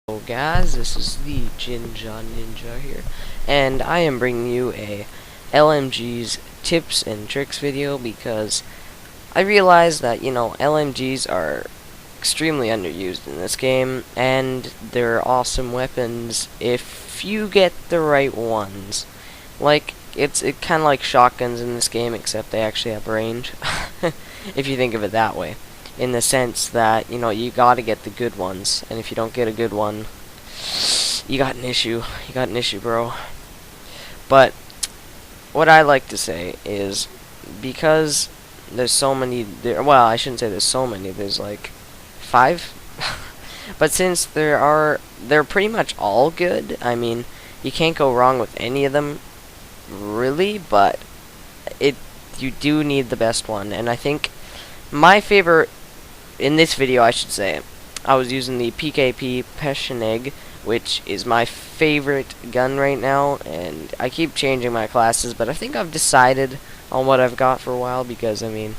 Hello guys, this is the Ninja here, and I am bringing you a LMG's tips and tricks video because I realize that, LMGs are extremely underused in this game, and they're awesome weapons if you get the right ones. Like, it's kind of like shotguns in this game, except they actually have range, if you think of it that way. In the sense that, you gotta get the good ones, and if you don't get a good one, you got an issue. You got an issue, bro. But what I like to say is, because there's so many, well, I shouldn't say there's so many, there's like 5. But since they're pretty much all good, I mean, you can't go wrong with any of them, really, but you do need the best one, and I think my favorite in this video, I should say, I was using the PKP PECHENEG, which is my favorite gun right now, and I keep changing my classes, but I think I've decided on what I've got for a while, because, I mean,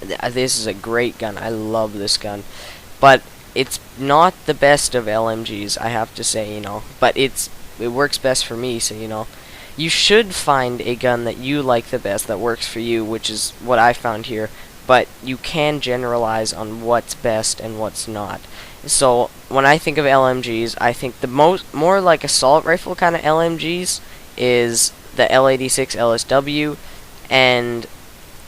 this is a great gun. I love this gun, but it's not the best of LMGs, I have to say, but it works best for me, so, you should find a gun that you like the best, that works for you, which is what I found here. But you can generalize on what's best and what's not. So when I think of LMGs, I think the more like assault rifle kind of LMGs is the L86 LSW, and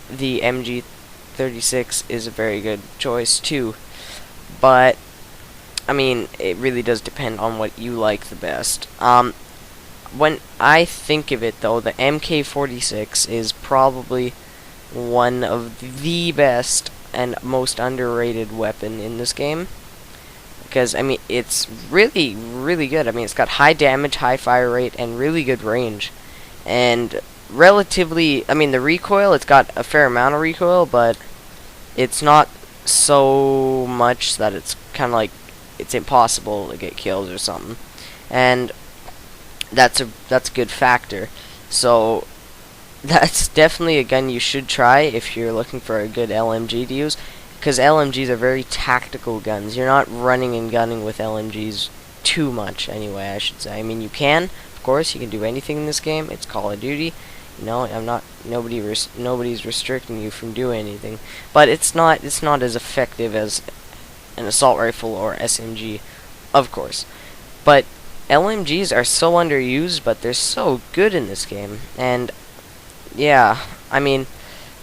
the MG36 is a very good choice too. But I mean, it really does depend on what you like the best. When I think of it though, the MK46 is probably one of the best and most underrated weapon in this game, because I mean, it's really good. I mean, it's got high damage, high fire rate, and really good range, and relatively, I mean, the recoil, it's got a fair amount of recoil, but it's not so much that it's kind of like it's impossible to get kills or something, and that's a good factor. So that's definitely a gun you should try if you're looking for a good LMG to use, because LMGs are very tactical guns. You're not running and gunning with LMGs too much, anyway, I should say. I mean, you can, of course, you can do anything in this game. It's Call of Duty. Nobody's restricting you from doing anything, but it's not as effective as an assault rifle or SMG, of course. But LMGs are so underused, but they're so good in this game, and yeah, I mean,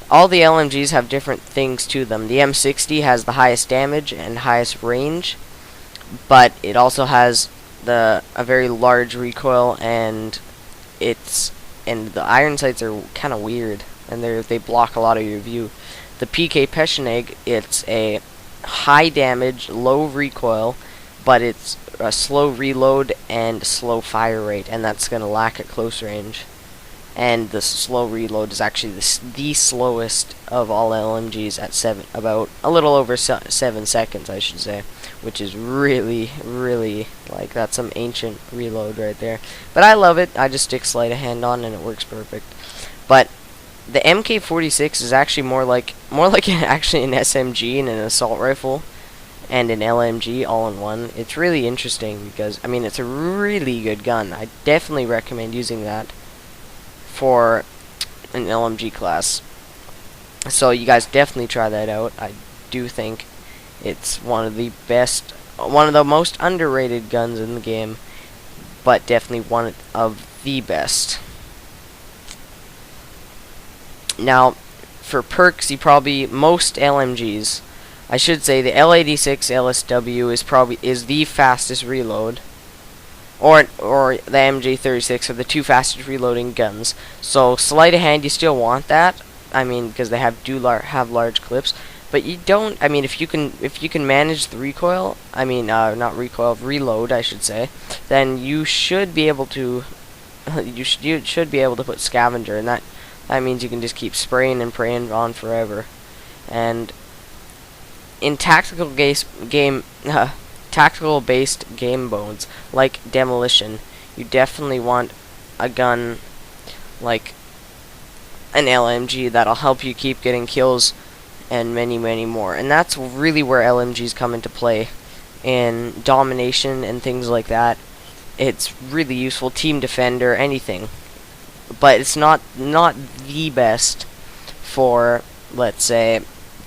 all the LMGs have different things to them. The M60 has the highest damage and highest range, but it also has a very large recoil, and the iron sights are kind of weird, and they block a lot of your view. The PK PECHENEG, it's a high damage, low recoil, but it's a slow reload and slow fire rate, and that's gonna lack at close range. And the slow reload is actually the slowest of all LMGs at about a little over 7 seconds, I should say, which is really, like, that's some ancient reload right there. But I love it. I just stick sleight of hand on, and it works perfect. But the MK46 is actually more like actually an SMG and an assault rifle and an LMG all in one. It's really interesting because, I mean, it's a really good gun. I definitely recommend using that for an LMG class. So you guys definitely try that out. I do think it's one of the most underrated guns in the game, but definitely one of the best. Now, for perks, most LMGs, I should say the L86 LSW is the fastest reload, or the MG36 are the two fastest reloading guns. So sleight of hand, you still want that. I mean, because they have large clips, but you don't. I mean, if you can manage the recoil, I mean, not recoil, reload, I should say, then you should be able to. you should be able to put scavenger, and that means you can just keep spraying and praying on forever. And in tactical-based game modes like Demolition, you definitely want a gun like an LMG that'll help you keep getting kills and many more. And that's really where LMGs come into play in domination and things like that. It's really useful. Team defender, anything. But it's not the best for, let's say,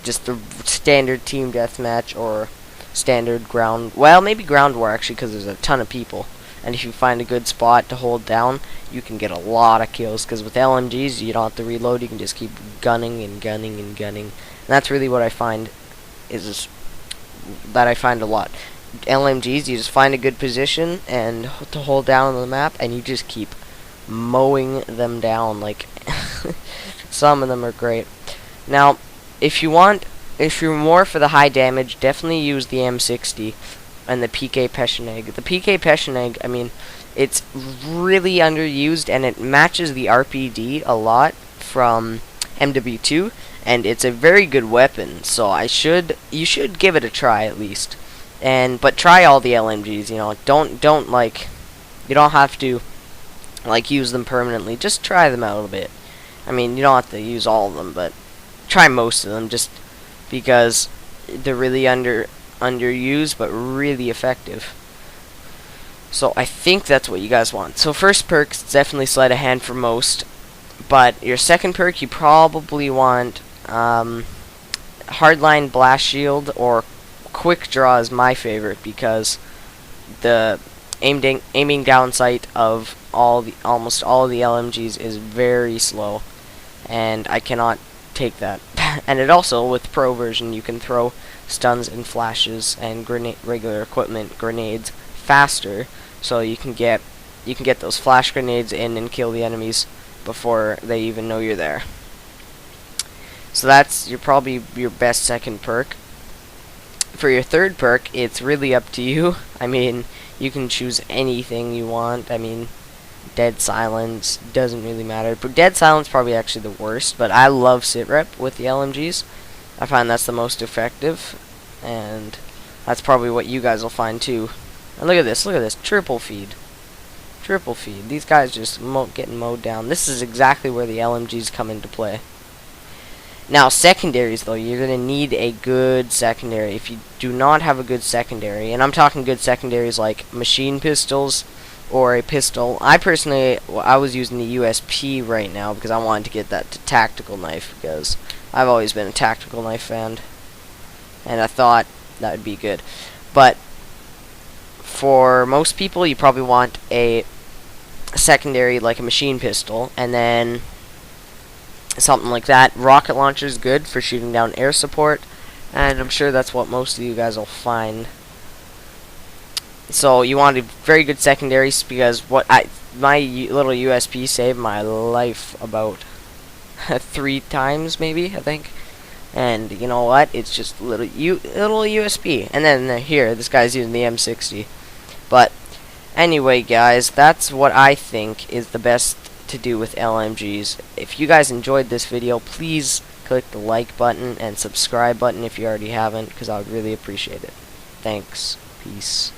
just the standard team deathmatch or standard ground. Well, maybe ground war actually, because there's a ton of people. And if you find a good spot to hold down, you can get a lot of kills. Because with LMGs, you don't have to reload. You can just keep gunning and gunning and gunning. And that's really what I find that I find a lot. LMGs, you just find a good position and to hold down on the map, and you just keep mowing them down. Like some of them are great. Now, if you're more for the high damage, definitely use the M60 and the PK PECHENEG. The PK PECHENEG, I mean, it's really underused, and it matches the RPD a lot from MW2, and it's a very good weapon. So you should give it a try at least. But try all the LMGs. You know, don't like, you don't have to like use them permanently. Just try them out a bit. I mean, you don't have to use all of them, but try most of them, just because they're really underused but really effective. So I think that's what you guys want. So first perk is definitely sleight of hand for most, but your second perk you probably want hardline blast shield, or quick draw is my favorite, because the aiming down sight of almost all the LMGs is very slow, and I cannot take that. And it also, with pro version, you can throw stuns and flashes and regular equipment grenades faster, so you can get those flash grenades in and kill the enemies before they even know you're there. So that's probably your best second perk. For your third perk, it's really up to you. I mean, you can choose anything you want. I mean, dead silence doesn't really matter, but dead silence probably actually the worst. But I love sit rep with the LMGs. I find that's the most effective, and that's probably what you guys will find too. And look at this, triple feed. These guys just getting mowed down. This is exactly where the LMGs come into play. Now, secondaries, though, you're going to need a good secondary. If you do not have a good secondary, and I'm talking good secondaries like machine pistols or a pistol. I was using the USP right now because I wanted to get that to tactical knife, because I've always been a tactical knife fan, and I thought that would be good. But for most people, you probably want a secondary like a machine pistol, and then something like that. Rocket launcher is good for shooting down air support, and I'm sure that's what most of you guys will find. So you want a very good secondaries, because my little USP saved my life about 3 times maybe, I think. And you know what? It's just little USP. And then here, this guy's using the M60. But anyway, guys, that's what I think is the best to do with LMGs. If you guys enjoyed this video, please click the like button and subscribe button if you already haven't, because I would really appreciate it. Thanks. Peace.